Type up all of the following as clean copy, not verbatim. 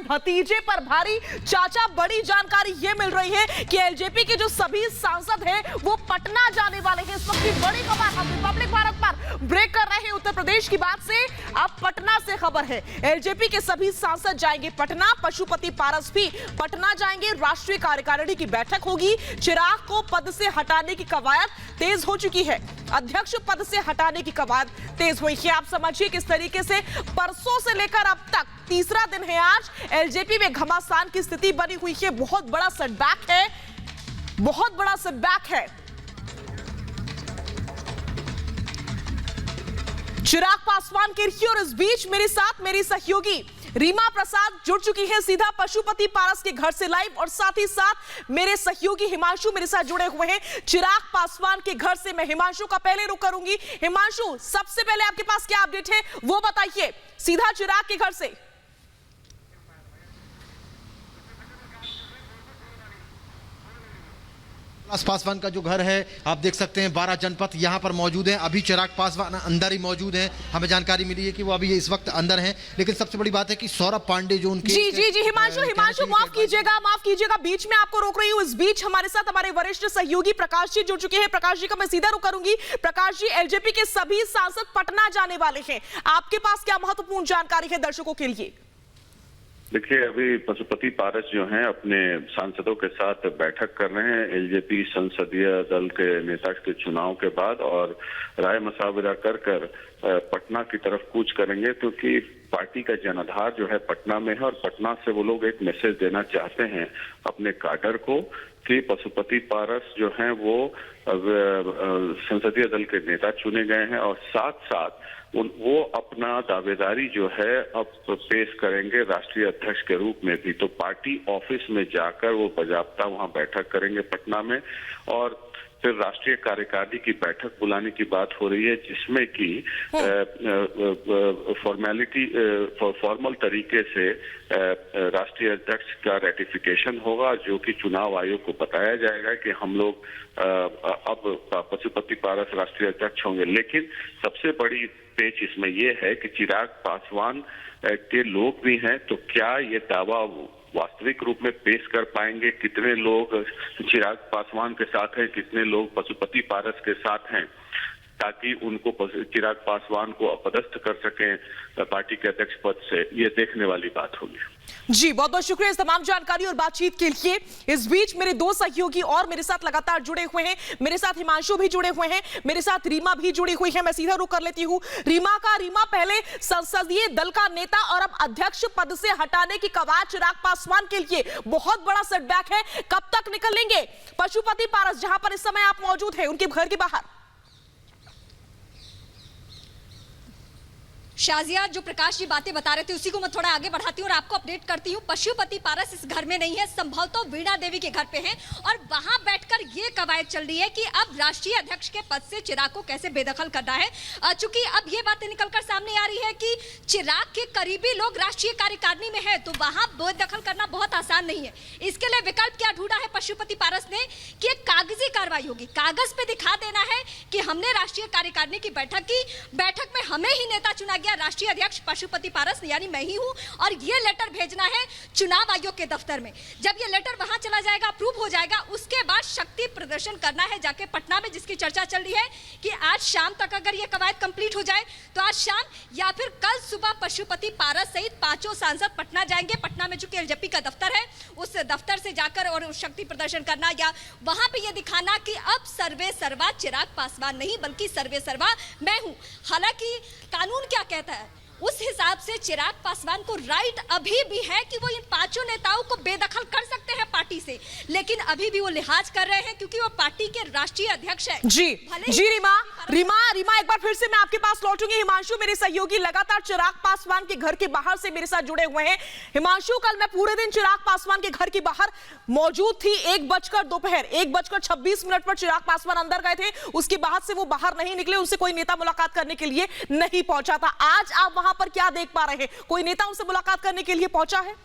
भतीजे पर भारी। चाचा, बड़ी जानकारी ये मिल रही है कि एलजेपी के जो सभी सांसद हैं वो पटना जाने वाले हैं। इस वक्त की बड़ी खबर हम रिपब्लिक भारत पर ब्रेक कर रहे हैं। उत्तर प्रदेश की बात से अब पटना से खबर है, एलजेपी के सभी सांसद जाएंगे पटना। पशुपति पारस भी पटना जाएंगे। राष्ट्रीय कार्यकारिणी की बैठक होगी। चिराग को पद से हटाने की कवायद तेज हो चुकी है। अध्यक्ष पद से हटाने की कवायद तेज हुई है। आप समझिए किस तरीके से परसों से लेकर अब तक तीसरा दिन है आज, एलजेपी में घमासान की स्थिति बनी हुई है। बहुत बड़ा सेटबैक है, बहुत बड़ा सेटबैक है। चिराग पासवान की रही और इस बीच मेरे साथ मेरी सहयोगी रीमा प्रसाद जुड़ चुकी है सीधा पशुपति पारस के घर से लाइव, और साथ ही साथ मेरे सहयोगी हिमांशु मेरे साथ जुड़े हुए हैं चिराग पासवान के घर से। मैं हिमांशु का पहले रुख करूंगी। हिमांशु, सबसे पहले आपके पास क्या अपडेट है वो बताइए, सीधा चिराग के घर से। पासवान का जो घर है आप देख सकते हैं, 12 जनपद यहाँ पर मौजूद हैं। अभी चिराग पासवान अंदर ही मौजूद हैं। हमें जानकारी मिली है कि वो अभी इस वक्त अंदर हैं, लेकिन सबसे बड़ी बात है कि सौरभ पांडे जो उनके जी हिमांशु माफ कीजिएगा, बीच में आपको रोक रही हूँ। इस बीच हमारे साथ हमारे वरिष्ठ सहयोगी प्रकाश जी जुड़ चुके हैं। प्रकाश जी का मैं सीधा रुख करूंगी। प्रकाश जी, एलजेपी के सभी सांसद पटना जाने वाले हैं, आपके पास क्या महत्वपूर्ण जानकारी है दर्शकों के लिए? देखिए, अभी पशुपति पारस जो हैं अपने सांसदों के साथ बैठक कर रहे हैं एलजेपी संसदीय दल के नेता के चुनाव के बाद, और राय मशविरा कर पटना की तरफ कूच करेंगे, क्योंकि पार्टी का जनाधार जो है पटना में है और पटना से वो लोग एक मैसेज देना चाहते हैं अपने काडर को कि पशुपति पारस जो हैं वो संसदीय दल के नेता चुने गए हैं, और साथ साथ वो अपना दावेदारी जो है अब पेश करेंगे राष्ट्रीय अध्यक्ष के रूप में भी। तो पार्टी ऑफिस में जाकर वो बाकायदा वहां बैठक करेंगे पटना में, और फिर राष्ट्रीय कार्यकारिणी की बैठक बुलाने की बात हो रही है, जिसमें कि फॉर्मल तरीके से राष्ट्रीय अध्यक्ष का रेटिफिकेशन होगा, जो कि चुनाव आयोग को बताया जाएगा कि हम लोग अब पशुपति पारस राष्ट्रीय अध्यक्ष होंगे। लेकिन सबसे बड़ी पेच इसमें यह है कि चिराग पासवान के लोग भी हैं, तो क्या ये दावा वास्तविक रूप में पेश कर पाएंगे? कितने लोग चिराग पासवान के साथ हैं, कितने लोग पशुपति पारस के साथ हैं, ताकि उनको चिराग पासवान को अपदस्थ कर सकें पार्टी के अध्यक्ष पद से, ये देखने वाली बात होगी। जी, बहुत बहुत शुक्रिया इस तमाम जानकारी और बातचीत के लिए। इस बीच मेरे दो सहयोगी और मेरे साथ लगातार जुड़े हुए हैं। मेरे साथ हिमांशु भी जुड़े हुए हैं, मेरे साथ रीमा भी जुड़ी हुई है। मैं सीधा रुख कर लेती हूँ रीमा का। रीमा, पहले संसदीय दल का नेता और अब अध्यक्ष पद से हटाने की कवायद चिराग पासवान के लिए बहुत बड़ा सेटबैक है। कब तक निकलेंगे पशुपति पारस, जहां पर इस समय आप मौजूद हैं उनके घर के बाहर? शाजिया, जो प्रकाश जी बातें बता रहे थे उसी को मैं थोड़ा आगे बढ़ाती हूँ और आपको अपडेट करती हूँ। पशुपति पारस इस घर में नहीं है, संभवतः वीणा देवी के घर पे हैं, और वहां बैठकर ये कवायद चल रही है कि अब राष्ट्रीय अध्यक्ष के पद से चिराग को कैसे बेदखल करना है। चूंकि अब ये बातें निकलकर सामने आ रही है कि चिराग के करीबी लोग राष्ट्रीय कार्यकारिणी में है, तो वहां बेदखल करना बहुत आसान नहीं है। इसके लिए विकल्प क्या ढूंढा है पशुपति पारस ने कि एक कागजी कार्रवाई होगी, कागज पे दिखा देना है कि हमने राष्ट्रीय कार्यकारिणी की बैठक की, बैठक में हमें ही नेता चुना गया, राष्ट्रीय अध्यक्ष पशुपति पारस यानी मैं ही हूं, और ये लेटर भेजना है चुनाव आयोग के दफ्तर में। जब ये लेटर वहां चला जाएगा, अप्रूव हो जाएगा, उसके बाद शक्ति प्रदर्शन करना है जाके पटना में, जिसकी चर्चा चल रही है कि आज शाम तक अगर ये कवायद कंप्लीट हो जाए तो आज शाम या फिर कल सुबह पशुपति पारस सहित पांचों सांसद पटना जाएंगे। पटना में चूंकि एलजेपी का दफ्तर है, उस दफ्तर से जाकर और शक्ति प्रदर्शन करना या वहां पे ये दिखाना कि अब सर्वे सर्वा चिराग पासवान नहीं बल्कि सर्वे सर्वा मैं हूं। हालांकि कानून क्या कहता है उस हिसाब से चिराग पासवान को राइट अभी भी है कि वो इन पांचों नेताओं को बेदखल कर सकते हैं पार्टी से, लेकिन अभी भी वो लिहाज कर रहे हैं क्योंकि वो पार्टी के राष्ट्रीय अध्यक्ष हैं। जी रीमा एक बार फिर से मैं आपके पास लौटूंगी। हिमांशु मेरे सहयोगी लगातार चिराग पासवान के घर के बाहर से मेरे साथ जुड़े हुए हैं। हिमांशु, कल मैं पूरे दिन चिराग पासवान के घर के बाहर मौजूद थी। 1:26 पर चिराग पासवान अंदर गए थे, उसके बाद से वो बाहर नहीं निकले, उनसे कोई नेता मुलाकात करने के लिए नहीं पहुंचा था। आज आप वहां पर क्या देख पा रहे हैं? कोई नेता उनसे मुलाकात करने के लिए पहुंचा है?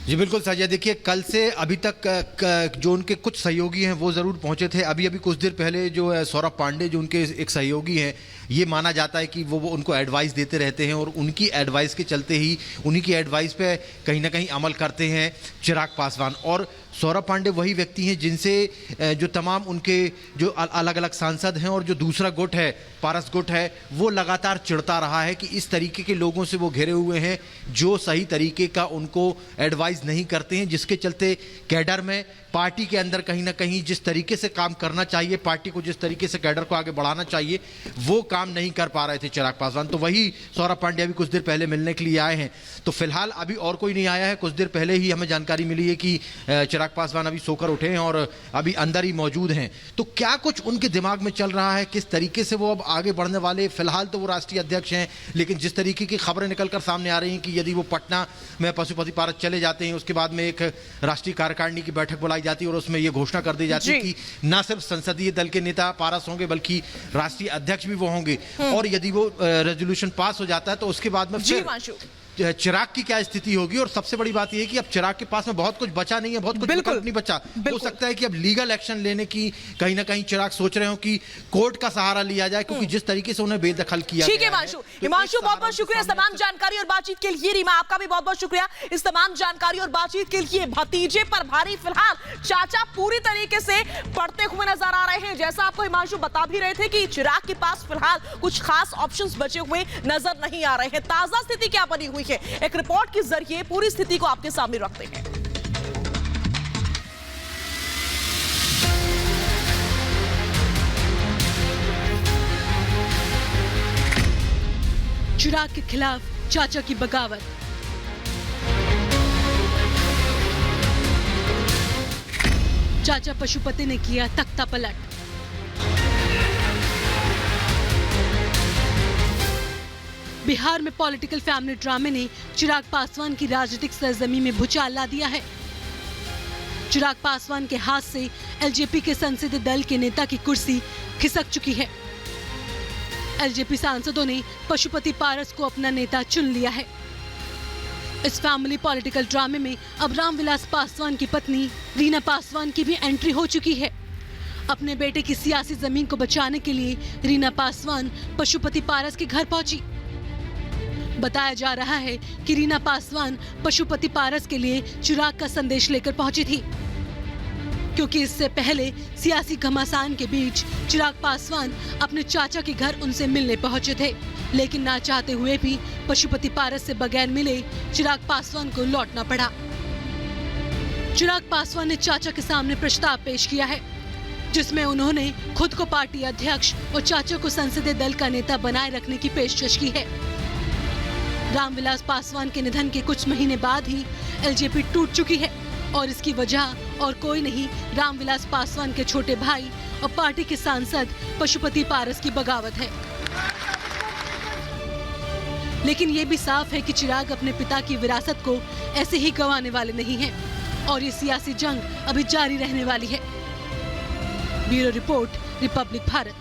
जी बिल्कुल साजिया, देखिए कल से अभी तक जो उनके कुछ सहयोगी हैं वो ज़रूर पहुंचे थे। अभी कुछ देर पहले जो है सौरभ पांडे जो उनके एक सहयोगी हैं, ये माना जाता है कि वो उनको एडवाइस देते रहते हैं और उनकी एडवाइस के चलते ही उन्हीं की एडवाइस पे कहीं ना कहीं अमल करते हैं चिराग पासवान। और सौरभ पांडे वही व्यक्ति हैं जिनसे जो तमाम उनके जो अलग अलग सांसद हैं और जो दूसरा गुट है, पारस गुट है, वो लगातार चिढ़ता रहा है कि इस तरीके के लोगों से वो घिरे हुए हैं जो सही तरीके का उनको एडवाइस नहीं करते हैं, जिसके चलते कैडर में पार्टी के अंदर कहीं ना कहीं जिस तरीके से काम करना चाहिए, पार्टी को जिस तरीके से कैडर को आगे बढ़ाना चाहिए, वो काम नहीं कर पा रहे थे चिराग पासवान। तो वही सौरभ पांडे अभी कुछ देर पहले मिलने के लिए आए हैं। तो फिलहाल अभी और कोई नहीं आया है। कुछ देर पहले ही हमें जानकारी मिली है कि चिराग पासवान अभी सोकर उठे हैं और अभी अंदर ही मौजूद हैं। तो क्या कुछ उनके दिमाग में चल रहा है, किस तरीके से वो अब आगे बढ़ने वाले, फिलहाल तो वो राष्ट्रीय अध्यक्ष हैं, लेकिन जिस तरीके की खबरें निकलकर सामने आ रही हैं कि यदि वो पटना में पशुपति पारस चले जाते हैं, उसके बाद में एक राष्ट्रीय कार्यकारिणी की बैठक बुलाई जाती है और उसमें ये घोषणा कर दी जाती है कि न सिर्फ संसदीय दल के नेता पारस होंगे बल्कि राष्ट्रीय अध्यक्ष भी वो होंगे। और यदि वो रेजोल्यूशन पास हो जाता है तो उसके बाद में फिर चिराग की क्या स्थिति होगी। और सबसे बड़ी बात यह है कि अब चिराग के पास में बहुत कुछ बचा नहीं है, बहुत कुछ विकल्प नहीं बचा। हो सकता है कि अब लीगल एक्शन लेने की कहीं ना कहीं चिराग सोच रहे हो कि कोर्ट का सहारा लिया जाए, क्योंकि जिस तरीके से उन्हें बेदखल किया। ठीक है हिमांशु, बहुत बहुत शुक्रिया इस तमाम जानकारी और बातचीत के लिए। रीमा, आपका भी बहुत बहुत शुक्रिया इस तमाम जानकारी और बातचीत के लिए। भतीजे पर भारी, फिलहाल चाचा पूरी तरीके से पड़ते हुए नजर आ रहे हैं। जैसा आपको हिमांशु बता भी रहे थे कि चिराग के पास फिलहाल कुछ खास ऑप्शंस बचे हुए नजर नहीं आ रहे हैं। ताजा स्थिति क्या बनी हुई है, एक रिपोर्ट के जरिए पूरी स्थिति को आपके सामने रखते हैं। चिराग के खिलाफ चाचा की बगावत। चाचा पशुपति ने किया तख्ता पलट। बिहार में पॉलिटिकल फैमिली ड्रामे ने चिराग पासवान की राजनीतिक सरजमी में भूचाल ला दिया है। चिराग पासवान के हाथ से एलजेपी के संसदीय दल के नेता की कुर्सी खिसक चुकी है। एलजेपी सांसदों ने पशुपति पारस को अपना नेता चुन लिया है। इस फैमिली पॉलिटिकल ड्रामे में अब रामविलास पासवान की पत्नी रीना पासवान की भी एंट्री हो चुकी है। अपने बेटे की सियासी जमीन को बचाने के लिए रीना पासवान पशुपति पारस के घर पहुंची। बताया जा रहा है कि रीना पासवान पशुपति पारस के लिए चिराग का संदेश लेकर पहुंची थी, क्योंकि इससे पहले सियासी घमासान के बीच चिराग पासवान अपने चाचा के घर उनसे मिलने पहुंचे थे, लेकिन ना चाहते हुए भी पशुपति पारस से बगैर मिले चिराग पासवान को लौटना पड़ा। चिराग पासवान ने चाचा के सामने प्रस्ताव पेश किया है, जिसमें उन्होंने खुद को पार्टी अध्यक्ष और चाचा को संसदीय दल का नेता बनाए रखने की पेशकश की है। रामविलास पासवान के निधन के कुछ महीने बाद ही एलजेपी टूट चुकी है और इसकी वजह और कोई नहीं, रामविलास पासवान के छोटे भाई और पार्टी के सांसद पशुपति पारस की बगावत है। लेकिन ये भी साफ है कि चिराग अपने पिता की विरासत को ऐसे ही गंवाने वाले नहीं हैं और ये सियासी जंग अभी जारी रहने वाली है। Bureau report, Republic Bharat.